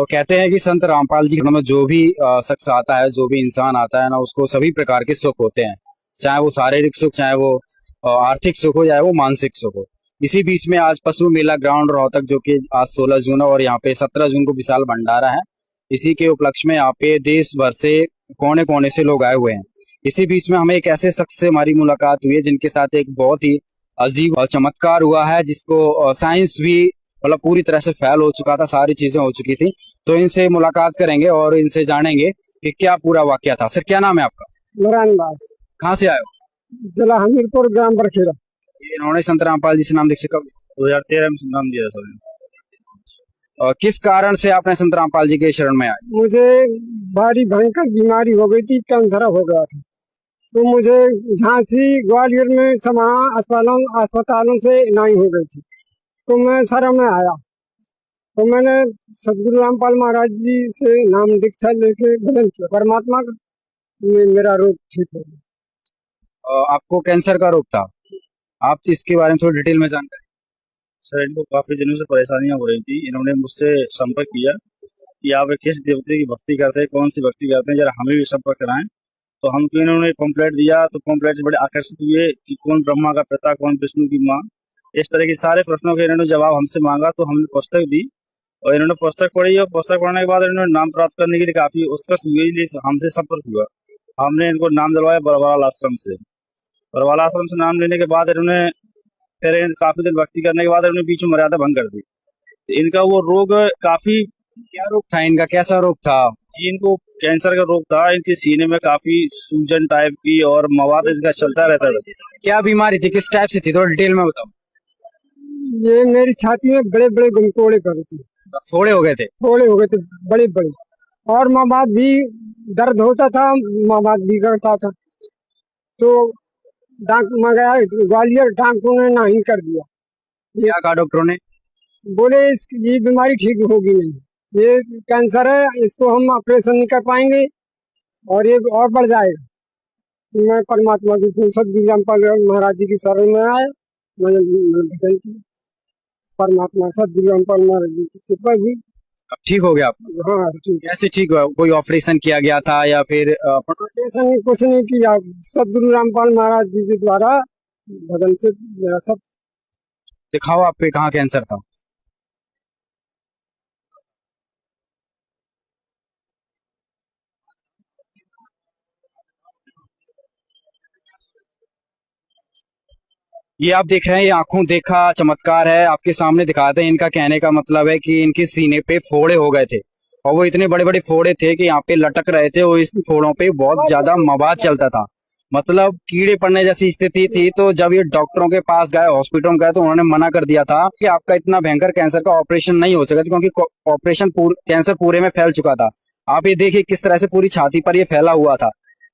कहते हैं कि संत रामपाल जी में जो भी शख्स आता है, जो भी इंसान आता है ना, उसको सभी प्रकार के सुख होते हैं, चाहे वो शारीरिक सुख, चाहे वो आर्थिक सुख हो, चाहे वो मानसिक सुख हो। इसी बीच में आज पशु मेला ग्राउंड रोहतक, जो कि आज 16 जून है और यहाँ पे 17 जून को विशाल भंडारा है, इसी के उपलक्ष्य में यहाँ पे देश भर से कोने कोने से लोग आए हुए हैं। इसी बीच में हमें एक ऐसे शख्स से हमारी मुलाकात हुई है जिनके साथ एक बहुत ही अजीब और चमत्कार हुआ है, जिसको साइंस भी मतलब पूरी तरह से फेल हो चुका था, सारी चीजें हो चुकी थी। तो इनसे मुलाकात करेंगे और इनसे जानेंगे कि क्या पूरा वाकया था। सर, क्या नाम है आपका? नारायण दास। कहाँ से आए हो? जिला हमीरपुर, ग्राम बरखेड़ा। इन्होंने संत रामपाल जी से नाम दीक्षा कब? 2013 में नाम दिया सर। और किस कारण से आपने संत रामपाल जी के शरण में आए? मुझे भारी भयंकर बीमारी हो गई थी, कैंसर हो गया था। तो मुझे झांसी ग्वालियर में समा अस्पतालों से नहीं हो गई थी, तो मैं शरण में आया। तो मैंने सदगुरु रामपाल महाराज जी से नाम दीक्षा लेके भजन किया, परमात्मा मेरा रोग ठीक हो गया। आपको कैंसर का रोग था, आप इसके बारे में थोड़ी डिटेल में जानकारी? सर, इनको काफी दिनों से परेशानियां हो रही थी। इन्होंने मुझसे संपर्क किया कि आप किस देवते की भक्ति करते हैं, कौन सी भक्ति करते हैं, जरा हमें भी संपर्क कराएं। तो हमको इन्होंने पम्पलेट दिया, तो पम्पलेट से बड़े आकर्षित हुए कि कौन ब्रह्मा का पिता, कौन विष्णु की माँ। इस तरह के सारे प्रश्नों के इन्होंने जवाब हमसे मांगा, तो हमने पुस्तक दी और इन्होंने पुस्तक पढ़ी। और पुस्तक पढ़ने के बाद इन्होंने नाम प्राप्त करने के लिए काफी उत्कर्ष हुए, इसलिए हमसे संपर्क हुआ। हमने इनको नाम दिलवाया बरवाल आश्रम से। बरवाल आश्रम से नाम लेने के बाद इन्होंने फिर काफी दिन भक्ति करने के बाद इन्होंने बीच में मर्यादा भंग कर दी। तो इनका वो रोग काफी, क्या रोग था इनका, कैसा रोग था? जी, इनको कैंसर का रोग था। इनके सीने में काफी सूजन टाइप की और मवाद इसका चलता रहता था। क्या बीमारी थी, किस टाइप से थी, थोड़ा डिटेल में बताओ। ये मेरी छाती में बड़े बड़े गुमकोड़े पड़े थे, फोड़े हो गए थे? फोड़े हो गए थे बड़े बड़े, और मवाद भी दर्द होता था, मवाद भी करता था। तो डॉक्टर मंगाया ग्वालियर, डॉक्टरों ने नहीं कर दिया। क्या कहा डॉक्टरों ने? बोले ये बीमारी ठीक होगी नहीं, ये कैंसर है, इसको हम ऑपरेशन नहीं कर पाएंगे और ये और बढ़ जाएगा। तो मैं परमात्मा की सदगुरु रामपाल महाराज जी की शरण में आया, मैंने भजन किया, परमात्मा सदगुरु रामपाल महाराज जी की कृपा भी। अब ठीक हो गया आप? हाँ ठीक। कैसे ठीक हुआ? कोई ऑपरेशन किया गया था या फिर ऑपरेशन कुछ नहीं किया, सदगुरु रामपाल महाराज जी के द्वारा भजन से मेरा सब। दिखाओ आप पे कहाँ कैंसर था। ये आप देख रहे हैं, ये आंखों देखा चमत्कार है, आपके सामने दिखाते हैं। इनका कहने का मतलब है कि इनके सीने पे फोड़े हो गए थे और वो इतने बड़े बड़े फोड़े थे कि यहाँ पे लटक रहे थे और इस फोड़ों पे बहुत ज्यादा मवाद चलता था, मतलब कीड़े पड़ने जैसी स्थिति थी। तो जब ये डॉक्टरों के पास गए, हॉस्पिटल में गए, तो उन्होंने मना कर दिया था कि आपका इतना भयंकर कैंसर का ऑपरेशन नहीं हो सका, क्योंकि ऑपरेशन कैंसर पूरे में फैल चुका था। आप ये देखिए किस तरह से पूरी छाती पर ये फैला हुआ था।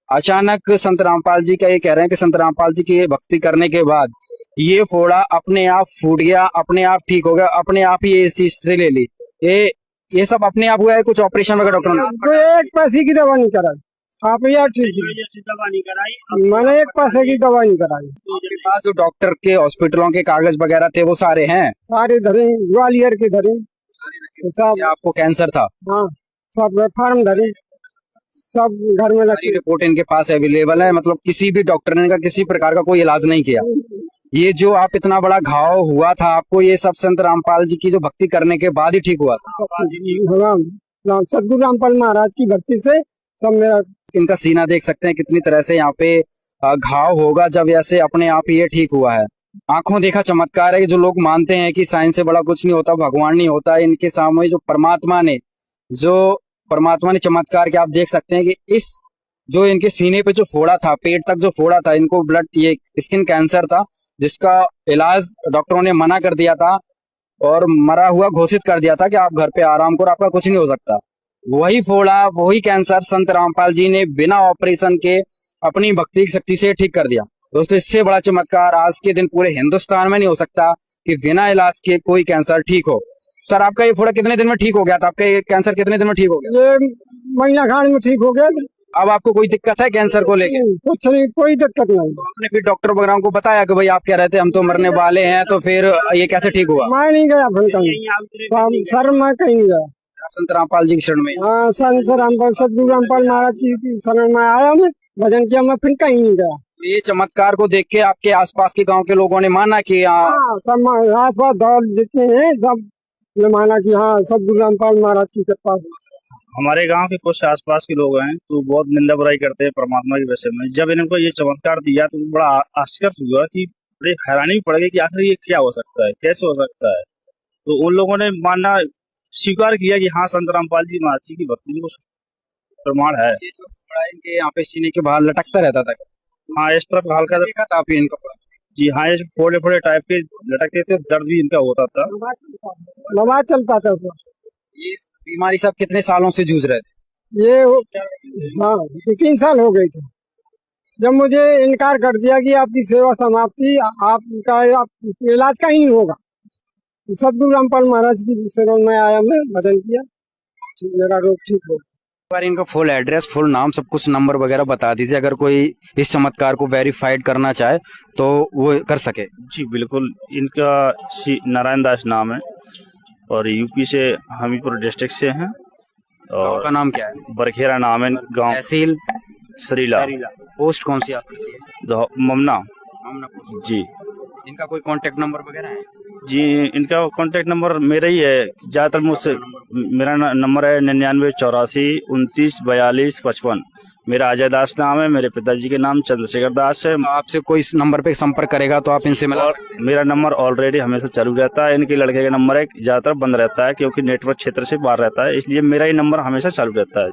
अचानक संत रामपाल जी का ये कह रहे हैं कि संत रामपाल जी की भक्ति करने के बाद ये फोड़ा अपने आप फूट गया, अपने आप ठीक हो गया, अपने आप ही ये स्थिति ले ली। ये सब अपने आप हुआ है? कुछ ऑपरेशन वगैरह डॉक्टर ने? एक पैसे की दवा नहीं कराई, आप यार ठीक दवा नहीं कराई, मैंने एक पैसे की दवा नहीं कराई। आपके पास जो डॉक्टर के हॉस्पिटलों के कागज वगैरह थे वो सारे हैं? सारे धरे, ग्वालियर के धरे सब। आपको कैंसर था? हाँ, सब फार्म धरे, सब घर में सारी रिपोर्ट इनके पास अवेलेबल है, मतलब किसी भी डॉक्टर ने इनका किसी प्रकार का कोई इलाज नहीं किया। ये जो आप इतना बड़ा घाव हुआ था आपको, ये सब संत रामपाल जी की जो भक्ति करने के बाद ही ठीक हुआ था? सदगुरु रामपाल महाराज की भक्ति से सब मेरा। इनका सीना देख सकते हैं कितनी तरह से यहाँ पे घाव होगा, जब ऐसे अपने आप ही ये ठीक हुआ है। आंखों देखा चमत्कार है। जो लोग मानते हैं कि साइंस से बड़ा कुछ नहीं होता, भगवान नहीं होता, इनके सामने जो परमात्मा ने चमत्कार के आप देख सकते हैं कि इस जो इनके सीने पे जो फोड़ा था, पेट तक जो फोड़ा था, इनको ब्लड, ये स्किन कैंसर था, जिसका इलाज डॉक्टरों ने मना कर दिया था और मरा हुआ घोषित कर दिया था कि आप घर पे आराम करो, आपका कुछ नहीं हो सकता। वही फोड़ा, वही कैंसर संत रामपाल जी ने बिना ऑपरेशन के अपनी भक्ति की शक्ति से ठीक कर दिया। दोस्तों, इससे बड़ा चमत्कार आज के दिन पूरे हिंदुस्तान में नहीं हो सकता कि बिना इलाज के कोई कैंसर ठीक हो। सर, आपका ये फोड़ा कितने दिन में ठीक हो गया था? आपका ये कैंसर कितने दिन में ठीक हो गया? ये महीना खान में ठीक हो गया। अब आपको कोई दिक्कत है कैंसर को लेके? कुछ नहीं, कोई दिक्कत नहीं। तो आपने फिर डॉक्टर वगैरह को बताया कि भाई आप कह रहे थे हम तो मरने वाले हैं, तो फिर ये कैसे ठीक हुआ? मैं नहीं गया फिर कहीं, सर मैं कहीं गया। आप संत रामपाल जी की शरण में। हाँ, संत रामपाल सदगुरु रामपाल महाराज की शरण में आया मैं, भजन किया, मैं फिर कहीं नहीं गया। ये चमत्कार को देख के आपके आसपास के गांव के लोगों ने माना कि हाँ, सब आस पास दौड़ जितने हैं सब ने माना कि हाँ सदगुरु रामपाल महाराज की कृपा है। हमारे गांव के कुछ आसपास के लोग हैं तो बहुत निंदा बुराई करते हैं परमात्मा के विषय में। जब इनको ये चमत्कार दिया तो बड़ा आश्चर्य हुआ कि बड़ी हैरानी भी पड़ गई कि आखिर ये क्या हो सकता है, कैसे हो सकता है। तो उन लोगों ने मानना स्वीकार किया कि हाँ संत रामपाल जी महाराज जी की भक्ति में कुछ प्रमाण है। ये जो फोड़ा इनके यहाँ पे सीने के बाहर लटकता रहता था। हाँ, इस तरफ हल्का देखा था आपने इनका फोड़ा? जी हाँ, ये फोड़े फोड़े टाइप के लटकते थे, दर्द भी इनका होता था। नमाज चलता था सर। ये बीमारी सब कितने सालों से जूझ रहे थे? ये हाँ 2-3 साल हो गए थे जब मुझे इनकार कर दिया कि आपकी सेवा समाप्ति, आपका आप इलाज का ही नहीं होगा। तो सदगुरु रामपाल महाराज की शरण में आया, मैं भजन किया, मेरा रोग ठीक हो। एक बार इनका फुल एड्रेस, फुल नाम, सब कुछ नंबर वगैरह बता दीजिए, अगर कोई इस चमत्कार को वेरीफाइड करना चाहे तो वो कर सके। जी बिल्कुल, इनका श्री नारायण दास नाम है और यूपी से हमीरपुर डिस्ट्रिक्ट से हैं गाँव और का नाम क्या है? बरखेरा नाम है गांव, तहसील सरीला, पोस्ट कौन सी आपकी? ममना। पोस्ट। जी इनका कोई कांटेक्ट नंबर वगैरह है? जी, इनका कांटेक्ट नंबर मेरा ही है। ज्यादातर मुझसे मेरा नंबर है 9984294255। मेरा अजय दास नाम है, मेरे पिताजी के नाम चंद्रशेखर दास है। आपसे कोई इस नंबर पे संपर्क करेगा तो आप इनसे मिला और मेरा नंबर ऑलरेडी हमेशा चालू रहता है। इनके लड़के का नंबर है ज्यादातर बंद रहता है क्योंकि नेटवर्क क्षेत्र से बाहर रहता है, इसलिए मेरा ही नंबर हमेशा चालू रहता है।